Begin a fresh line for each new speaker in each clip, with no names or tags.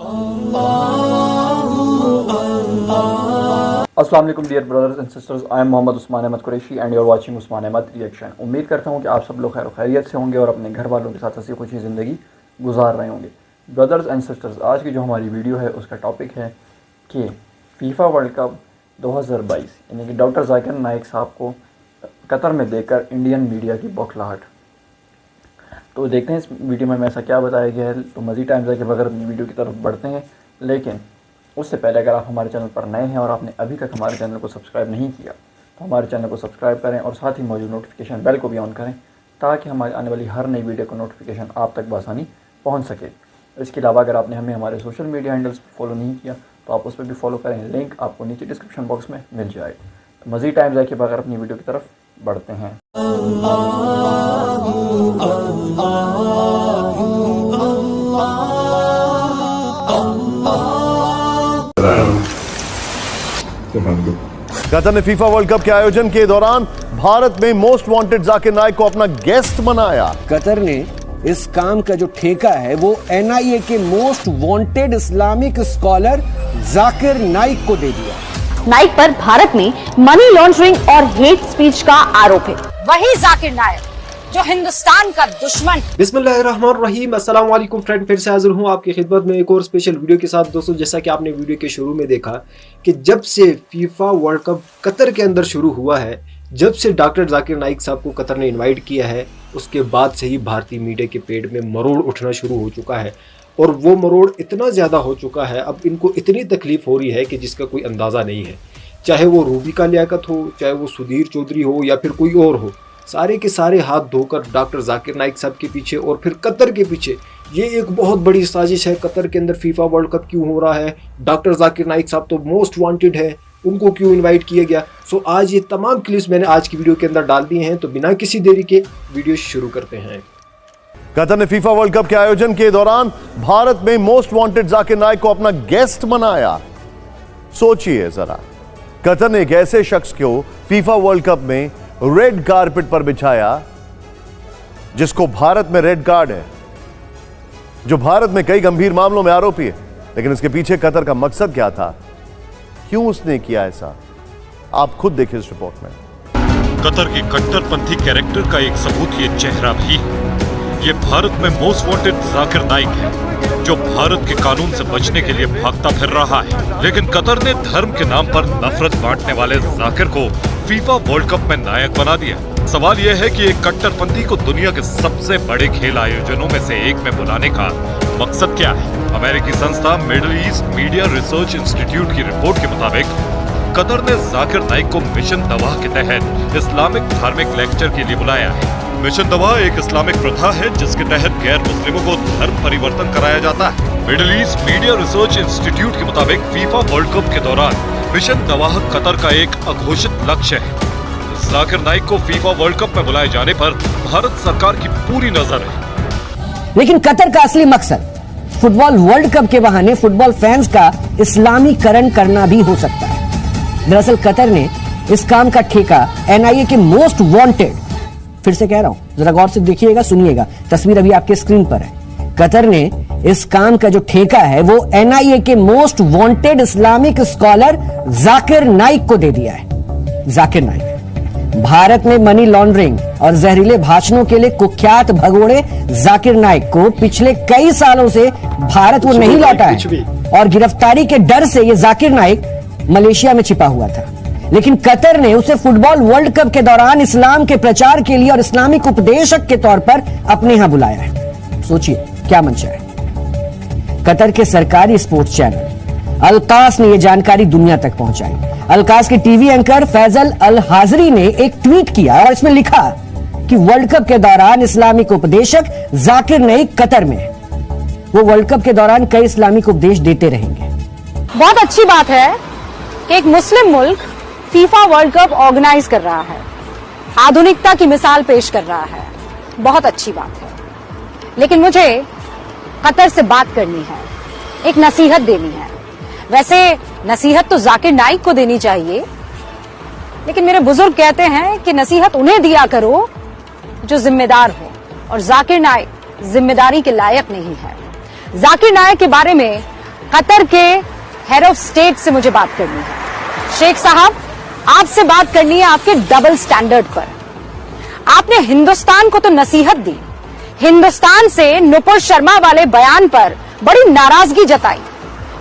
अस्सलाम वालेकुम dear brothers and sisters, I am Mohammad Usman Ahmed Qureshi and you are watching Usman Ahmed reaction. उम्मीद करता हूँ कि आप सब लोग खैर खैरियत से होंगे और अपने घर वालों के साथ हंसी खुशी ज़िंदगी गुजार रहे होंगे। ब्रदर्स एंड सिस्टर्स, आज की जो हमारी वीडियो है उसका टॉपिक है कि फीफा वर्ल्ड कप 2022 यानी कि डॉक्टर जाकिर नाइक साहब को कतर में देखकर इंडियन मीडिया की बौखलाहट। तो देखते हैं इस वीडियो में ऐसा क्या बताया गया है। तो मज़ीद टाइम जाके बगैर अपनी वीडियो की तरफ बढ़ते हैं, लेकिन उससे पहले अगर आप हमारे चैनल पर नए हैं और आपने अभी तक हमारे चैनल को सब्सक्राइब नहीं किया तो हमारे चैनल को सब्सक्राइब करें और साथ ही मौजूद नोटिफिकेशन बेल को भी ऑन करें ताकि हमारी आने वाली हर नई वीडियो का नोटिफिकेशन आप तक बआसानी पहुंच सके। इसके अलावा अगर आपने हमें हमारे सोशल मीडिया हैंडल्स पर फॉलो नहीं किया तो आप उस पर भी फॉलो करें, लिंक आपको नीचे डिस्क्रिप्शन बॉक्स में मिल जाए। तो मज़ीद टाइम जाके बगैर अपनी वीडियो की तरफ बढ़ते हैं।
कतर ने फीफा वर्ल्ड कप के आयोजन के दौरान भारत में मोस्ट वांटेड जाकिर नाइक को अपना गेस्ट बनाया।
कतर ने इस काम का जो ठेका है वो एनआईए के most wanted Islamic scholar Zakir Naik को दे दिया।
नाइक पर भारत में मनी लॉन्ड्रिंग और हेट स्पीच का आरोप है।
वही जाकिर नाइक जो हिंदुस्तान का दुश्मन।
बिस्मिल्लाहिर्रहमानिर्रहीम, अस्सलाम वालेकुम फ्रेंड, फिर से हाजिर हूँ आपकी खिदमत में एक और स्पेशल वीडियो के साथ। दोस्तों, जैसा कि आपने वीडियो के शुरू में देखा कि जब से फीफा वर्ल्ड कप कतर के अंदर शुरू हुआ है, जब से डॉक्टर जाकिर नाइक साहब को कतर ने इनवाइट किया है, उसके बाद से ही भारतीय मीडिया के पेट में मरोड़ उठना शुरू हो चुका है। और वो मरोड़ इतना ज़्यादा हो चुका है, अब इनको इतनी तकलीफ हो रही है कि जिसका कोई अंदाज़ा नहीं है। चाहे वो रूबी का लियाकत हो, चाहे वो सुधीर चौधरी हो या फिर कोई और हो, सारे के सारे हाथ धोकर डॉक्टर जाकिर नाइक साहब के पीछे और फिर कतर के पीछे ये एक बहुत बड़ी साजिश है। कतर के अंदर फीफा वर्ल्ड कप क्यों हो रहा है, डॉक्टर जाकिर नाइक साहब तो मोस्ट वांटेड है, उनको क्यों इनवाइट किया गया। सो आज ये तमाम क्लिप्स मैंने आज की वीडियो के अंदर डाल दिए हैं। तो बिना किसी देरी के वीडियो शुरू करते हैं।
कतर ने फीफा वर्ल्ड कप के आयोजन के दौरान भारत में मोस्ट वांटेड जाकिर नाइक को अपना गेस्ट बनाया। सोचिए जरा, कतर ने एक ऐसे शख्स को फीफा वर्ल्ड कप में रेड कारपेट पर बिछाया जिसको भारत में रेड कार्ड है, जो भारत में कई गंभीर मामलों में आरोपी है। लेकिन इसके पीछे कतर का मकसद क्या था, क्यों उसने किया ऐसा, आप खुद देखिए इस रिपोर्ट में।
कतर के कट्टरपंथी कैरेक्टर का एक सबूत ये चेहरा भी है। ये भारत में मोस्ट वांटेड जाकिर नाइक है, जो भारत के कानून से बचने के लिए भागता फिर रहा है। लेकिन कतर ने धर्म के नाम पर नफरत बांटने वाले जाकिर को फीफा वर्ल्ड कप में नायक बना दिया। सवाल यह है कि एक कट्टरपंथी को दुनिया के सबसे बड़े खेल आयोजनों में से एक में बुलाने का मकसद क्या है। अमेरिकी संस्था middle east media research institute की रिपोर्ट के मुताबिक कतर ने जाकिर नाइक को मिशन दवाह के तहत इस्लामिक धार्मिक लेक्चर के लिए बुलाया है। मिशन दवाह एक इस्लामिक प्रथा है जिसके तहत गैर मुस्लिमों को धर्म परिवर्तन कराया जाता है। Middle east media research institute के मुताबिक फीफा वर्ल्ड कप के दौरान मिशन दवाह कतर का एक अघोषित लक्ष्य है। जाकिर नाइक को फीफा वर्ल्ड कप में बुलाए जाने पर भारत सरकार की पूरी नजर है।
लेकिन कतर का असली मकसद फुटबॉल वर्ल्ड कप के बहाने फुटबॉल फैंस का इस्लामीकरण करना भी हो सकता है। दरअसल कतर ने इस काम का ठेका एनआईए के मोस्ट वांटेड, फिर से कह रहा हूं, जरा गौर से देखिएगा, सुनिएगा, तस्वीर अभी आपके स्क्रीन पर है। कतर ने इस काम का जो ठेका है वो एनआईए के most wanted Islamic scholar Zakir Naik को दे दिया है। जाकिर नाइक भारत में मनी लॉन्ड्रिंग और जहरीले भाषणों के लिए कुख्यात भगोड़े जाकिर नाइक को पिछले कई सालों से भारत वो नहीं लौटा है और गिरफ्तारी के डर से ये जाकिर नाइक मलेशिया में छिपा हुआ था। लेकिन कतर ने उसे फुटबॉल वर्ल्ड कप के दौरान इस्लाम के प्रचार के लिए और इस्लामिक उपदेशक के तौर पर अपने यहां बुलाया है। सोचिए क्या मंशा है। कतर के सरकारी स्पोर्ट्स चैनल अलकास ने यह जानकारी दुनिया तक पहुंचाई। अलकास के टीवी एंकर फैजल अल हाजरी ने एक ट्वीट किया और इसमें लिखा कि वर्ल्ड कप के दौरान इस्लामिक उपदेशक जाकिर नाइक कतर में है। वो वर्ल्ड कप के दौरान कई इस्लामिक उपदेश देते रहेंगे।
बहुत अच्छी बात है कि एक मुस्लिम मुल्क फीफा वर्ल्ड कप ऑर्गेनाइज कर रहा है, आधुनिकता की मिसाल पेश कर रहा है, बहुत अच्छी बात है। लेकिन मुझे कतर से बात करनी है, एक नसीहत देनी है। वैसे नसीहत तो जाकिर नाइक को देनी चाहिए, लेकिन मेरे बुजुर्ग कहते हैं कि नसीहत उन्हें दिया करो जो जिम्मेदार हो, और जाकिर नाइक जिम्मेदारी के लायक नहीं है। जाकिर नाइक के बारे में कतर के हेड ऑफ स्टेट से मुझे बात करनी है। शेख साहब, आपसे बात करनी है आपके डबल स्टैंडर्ड पर। आपने हिंदुस्तान को तो नसीहत दी, हिंदुस्तान से नुपुर शर्मा वाले बयान पर बड़ी नाराजगी जताई,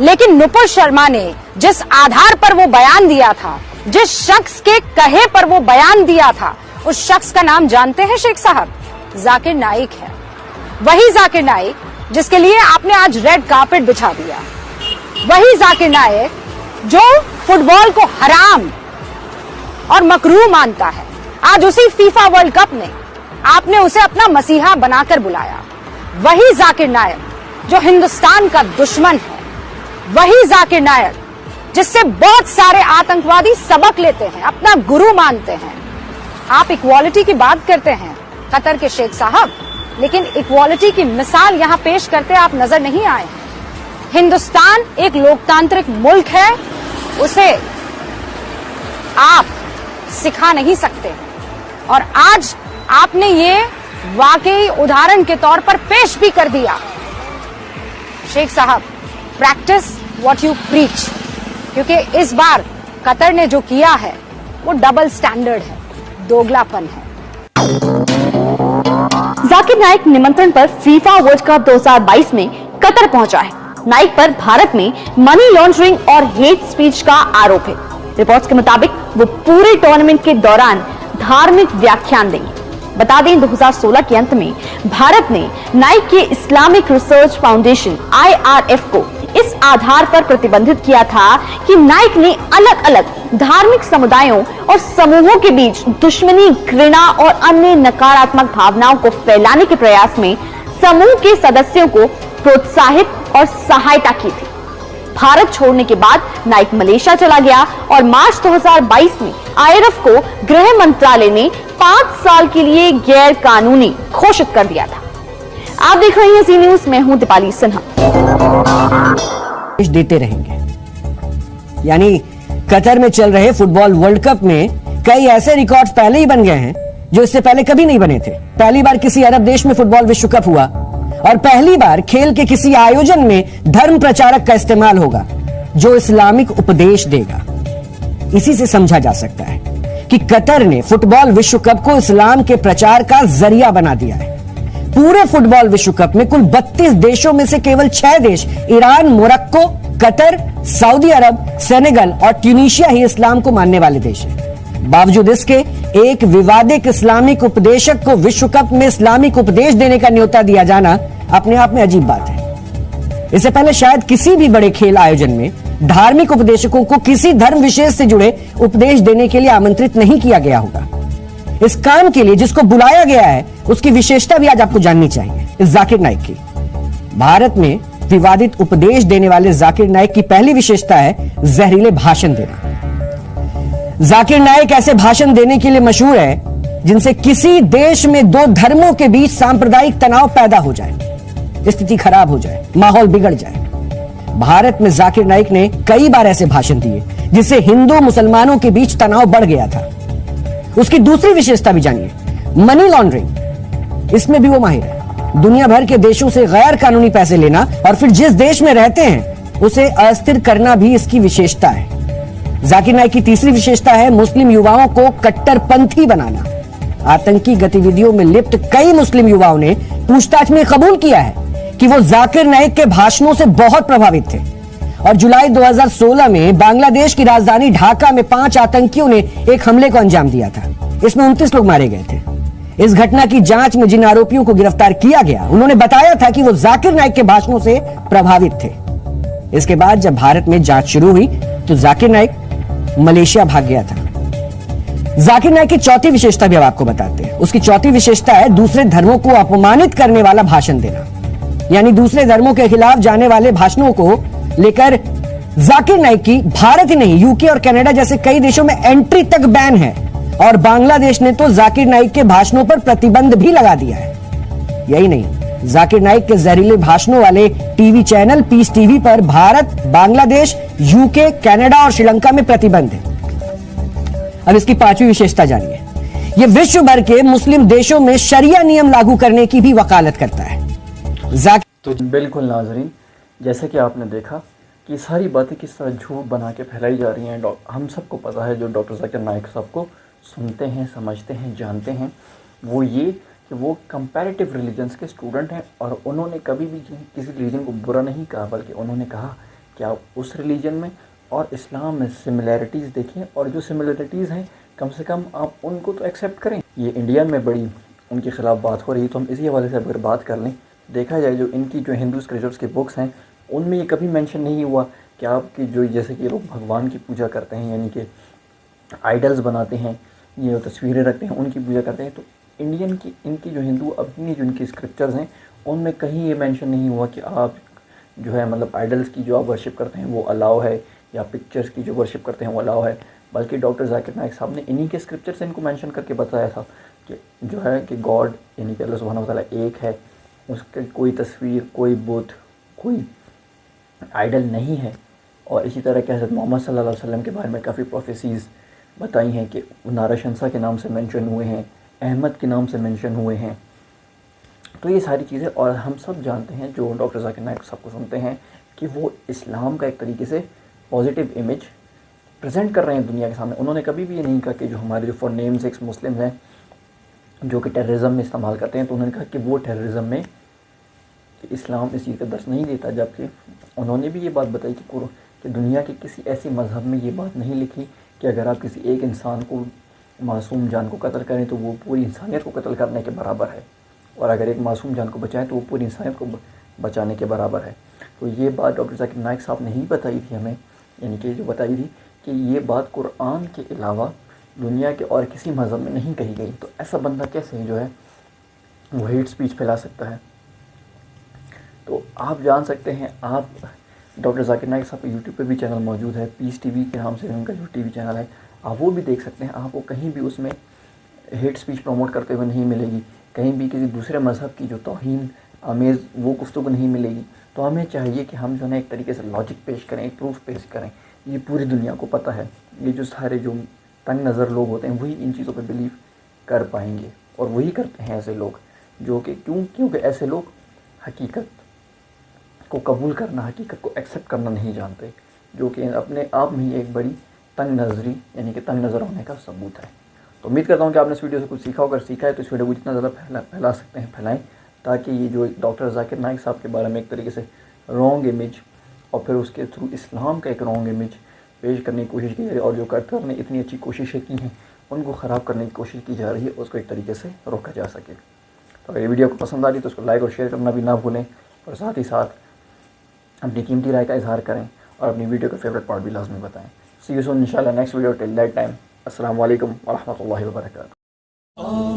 लेकिन नुपुर शर्मा ने जिस आधार पर वो बयान दिया था, जिस शख्स के कहे पर वो बयान दिया था, उस शख्स का नाम जानते हैं शेख साहब? जाकिर नाइक है। वही जाकिर नाइक जिसके लिए आपने आज रेड कार्पेट बिछा दिया, वही जाकिर नाइक जो फुटबॉल को हराम और मकरूह मानता है। आज उसी फीफा वर्ल्ड कप में आपने उसे अपना मसीहा बनाकर बुलाया। वही जाकिर नाइक जो हिंदुस्तान का दुश्मन है, वही जाकिर नाइक जिससे बहुत सारे आतंकवादी सबक लेते हैं, अपना गुरु मानते हैं। आप इक्वालिटी की बात करते हैं कतर के शेख साहब, लेकिन इक्वालिटी की मिसाल यहां पेश करते आप नजर नहीं आए हैं। हिंदुस्तान एक लोकतांत्रिक मुल्क है, उसे आप सिखा नहीं सकते हैं। और आज आपने ये वाकई उदाहरण के तौर पर पेश भी कर दिया। शेख साहब, प्रैक्टिस व्हाट यू प्रीच, क्योंकि इस बार कतर ने जो किया है वो डबल स्टैंडर्ड है, दोगलापन है।
जाकिर नाइक निमंत्रण पर फीफा वर्ल्ड कप 2022 में कतर पहुंचा है। नाइक पर भारत में मनी लॉन्ड्रिंग और हेट स्पीच का आरोप है। रिपोर्ट्स के मुताबिक वो पूरे टूर्नामेंट के दौरान धार्मिक व्याख्यान देंगे। बता दें 2016 के अंत में भारत ने नाइक के इस्लामिक रिसर्च फाउंडेशन IRF को इस आधार पर प्रतिबंधित किया था कि नाइक ने अलग अलग धार्मिक समुदायों और समूहों के बीच दुश्मनी, घृणा और अन्य नकारात्मक भावनाओं को फैलाने के प्रयास में समूह के सदस्यों को प्रोत्साहित और सहायता की थी। भारत छोड़ने के बाद नाइक मलेशिया चला गया और मार्च 2022 में IRF को गृह मंत्रालय ने 5 साल के लिए गैर कानूनी घोषित कर दिया था। आप देख रहे हैं जी न्यूज, मैं हूं दीपाली सिन्हा।
देते रहेंगे, यानी कतर में चल रहे फुटबॉल वर्ल्ड कप में कई ऐसे रिकॉर्ड्स पहले ही बन गए हैं जो इससे पहले कभी नहीं बने थे। पहली बार किसी अरब देश में फुटबॉल विश्व कप हुआ और पहली बार खेल के किसी आयोजन में धर्म प्रचारक का इस्तेमाल होगा जो इस्लामिक उपदेश देगा। इसी से समझा जा सकता है कि कतर ने फुटबॉल विश्व कप को इस्लाम के प्रचार का जरिया बना दिया है। पूरे फुटबॉल विश्व कप में कुल 32 देशों में से केवल 6 देश ईरान, मोरक्को, कतर, सऊदी अरब, सेनेगल और ट्यूनीशिया ही इस्लाम को मानने वाले देश हैं। बावजूद इसके एक विवादित इस्लामिक उपदेशक को विश्व कप में इस्लामिक उपदेश देने का न्योता दिया जाना अपने आप में अजीब बात है। इससे पहले शायद किसी भी बड़े खेल आयोजन में धार्मिक उपदेशकों को किसी धर्म विशेष से जुड़े उपदेश देने के लिए आमंत्रित नहीं किया गया होगा। इस काम के लिए जिसको बुलाया गया है उसकी विशेषता भी आज आपको जाननी चाहिए। इस जाकिर नाइक की भारत में विवादित उपदेश देने वाले जाकिर नाइक की पहली विशेषता है जहरीले भाषण देना। जाकिर नाइक ऐसे भाषण देने के लिए मशहूर है जिनसे किसी देश में दो धर्मों के बीच सांप्रदायिक तनाव पैदा हो जाए, स्थिति खराब हो जाए, माहौल बिगड़ जाए। भारत में जाकिर नाइक ने कई बार ऐसे भाषण दिए जिससे हिंदू मुसलमानों के बीच तनाव बढ़ गया था। उसकी दूसरी विशेषता भी जानिए, मनी लॉन्ड्रिंग। इसमें भी वो माहिर है। दुनिया भर के देशों से गैर कानूनी पैसे लेना और फिर जिस देश में रहते हैं उसे अस्थिर करना भी इसकी विशेषता है। जाकिर नाइक की तीसरी विशेषता है मुस्लिम युवाओं को कट्टरपंथी बनाना। आतंकी गतिविधियों में लिप्त कई मुस्लिम युवाओं ने पूछताछ में कबूल किया है कि वो जाकिर नाइक के भाषणों से बहुत प्रभावित थे और जुलाई 2016 में बांग्लादेश की राजधानी ढाका में 5 आतंकियों ने एक हमले को अंजाम दिया था। इसमें 29 लोग मारे गए थे। इस घटना की जांच में जिन आरोपियों को गिरफ्तार किया गया उन्होंने बताया था कि वो जाकिर नाइक के भाषणों से प्रभावित थे। इसके बाद जब भारत में जांच शुरू हुई तो जाकिर नाइक मलेशिया भाग गया था। जाकिर नाइक की चौथी विशेषता भी अब आपको बताते हैं। उसकी चौथी विशेषता है दूसरे धर्मों को अपमानित करने वाला भाषण देना। यानी दूसरे धर्मों के खिलाफ जाने वाले भाषणों को लेकर जाकिर नाइक की भारत ही नहीं यूके और कनाडा जैसे कई देशों में एंट्री तक बैन है और बांग्लादेश ने तो जाकिर नाइक के भाषणों पर प्रतिबंध भी लगा दिया है। यही नहीं, जाकिर नाइक के जहरीले भाषणों वाले टीवी चैनल पीस टीवी पर भारत, बांग्लादेश, यूके, कनाडा और श्रीलंका में प्रतिबंध है। अब इसकी पांचवी विशेषता जानिए। यह विश्व भर के मुस्लिम देशों में शरिया नियम लागू करने की भी वकालत करता है।
तो बिल्कुल नाजरीन, जैसे कि आपने देखा कि ये सारी बातें किस तरह झूठ बना के फैलाई जा रही हैं। हम सबको पता है, जो डॉक्टर जाकिर नाइक साहब को सुनते हैं, समझते हैं, जानते हैं, वो ये कि वो कंपैरेटिव रिलीजन्स के स्टूडेंट हैं और उन्होंने कभी भी किसी रिलीजन को बुरा नहीं कहा, बल्कि उन्होंने कहा कि आप उस रिलीजन में और इस्लाम में सिमिलैरिटीज़ देखें और जो सिमिलैरिटीज़ हैं कम से कम आप उनको तो एक्सेप्ट करें। ये इंडिया में बड़ी उनके ख़िलाफ़ बात हो रही, तो हम इसी हवाले से अगर बात कर लें, देखा जाए जो इनकी जो हिंदू स्क्रिप्चर्स की बुक्स हैं उनमें ये कभी मेंशन नहीं हुआ कि आपकी जो जैसे कि लोग भगवान की पूजा करते हैं, यानी कि आइडल्स बनाते हैं, ये तस्वीरें रखते हैं, उनकी पूजा करते हैं, तो इनकी जो हिंदू अपनी जो इनकी स्क्रिप्चर्स हैं उनमें कहीं ये मेंशन नहीं हुआ कि आप जो है मतलब आइडल्स की जो आप वर्शिप करते हैं वो अलाउ है, या पिक्चर्स की जो वर्शिप करते हैं वो अलाउ है। बल्कि डॉक्टर जाकिर नाइक साहब ने इन्हीं के स्क्रिप्चर से इनको मेंशन करके बताया था कि जो है कि गॉड यानी कि अल्लाह सुब्हानहू व तआला एक है, उसकी कोई तस्वीर, कोई बुत, कोई आइडल नहीं है। और इसी तरह के हज़रत मोहम्मद सल्लल्लाहु अलैहि वसल्लम के बारे में काफ़ी प्रोफेसीज़ बताई हैं कि नाराशंसा के नाम से मेंशन हुए हैं, अहमद के नाम से मेंशन हुए हैं। तो ये सारी चीज़ें, और हम सब जानते हैं जो डॉक्टर जाकिर नाइक साहब को सुनते हैं कि वो इस्लाम का एक तरीके से पॉजिटिव इमेज प्रेजेंट कर रहे हैं दुनिया के सामने। उन्होंने कभी भी ये नहीं कहा कि जो हमारे जो फॉर नेम सेक्स मुस्लिम्स हैं जो कि टेररिज्म में इस्तेमाल करते हैं, तो उन्होंने कहा कि वो टेररिज्म में कि इस्लाम इस चीज़ का दर्स नहीं देता। जबकि उन्होंने भी ये बात बताई कि दुनिया के किसी ऐसी मज़हब में ये बात नहीं लिखी कि अगर आप किसी एक इंसान को, मासूम जान को कत्ल करें तो वो पूरी इंसानियत को कत्ल करने के बराबर है, और अगर एक मासूम जान को बचाएं तो वो पूरी इंसानियत को बचाने के बराबर है। तो ये बात डॉक्टर जाकिर नाइक साहब ने ही बताई थी हमें, यानी कि जो बताई थी कि ये बात कुरान के अलावा दुनिया के और किसी मज़हब में नहीं कही गई। तो ऐसा बंदा कैसे जो है वो हेट स्पीच फैला सकता है। तो आप जान सकते हैं, आप डॉक्टर जाकिर नाइक साहब का यूट्यूब पे भी चैनल मौजूद है, पीस टीवी के नाम से उनका जो टीवी चैनल है, आप वो भी देख सकते हैं। आपको कहीं भी उसमें हेट स्पीच प्रमोट करते हुए नहीं मिलेगी, कहीं भी किसी दूसरे मज़हब की जो तौहीन आमेज़ वो गुफ्तगू नहीं मिलेगी। तो हमें चाहिए कि हम जो है एक तरीके से लॉजिक पेश करें, एक प्रूफ पेश करें। ये पूरी दुनिया को पता है, ये जो सारे जो तंग नज़र लोग होते हैं वही इन चीज़ों पे बिलीव कर पाएंगे, और वही करते हैं ऐसे लोग जो कि क्योंकि ऐसे लोग हकीकत को कबूल करना, हकीकत को एक्सेप्ट करना नहीं जानते, जो कि अपने आप में ही एक बड़ी तंग नज़री यानी कि तंग नज़र होने का सबूत है। तो उम्मीद करता हूँ कि आपने इस वीडियो से कुछ सीखा होगा। सीखा है तो इस वीडियो को जितना ज़्यादा फैला सकते हैं फैलाएं, ताकि ये जो डॉक्टर जाकिर नाइक साहब के बारे में एक तरीके से रॉन्ग इमेज और फिर उसके थ्रू इस्लाम का एक रॉन्ग इमेज पेश करने की कोशिश की जा रही है, और जो कतर ने इतनी अच्छी कोशिशें की हैं उनको ख़राब करने की कोशिश की जा रही है, उसको एक तरीके से रोका जा सके। तो अगर ये वीडियो को पसंद आ रही तो उसको लाइक और शेयर करना भी ना भूलें, और साथ ही साथ अपनी कीमती राय का इजहार करें और अपनी वीडियो का फेवरेट पार्ट भी लाजमी बताएं। सी यू सून इंशाल्लाह next video. Till that time, अस्सलाम वालेकुम व रहमतुल्लाहि व बरकातहू।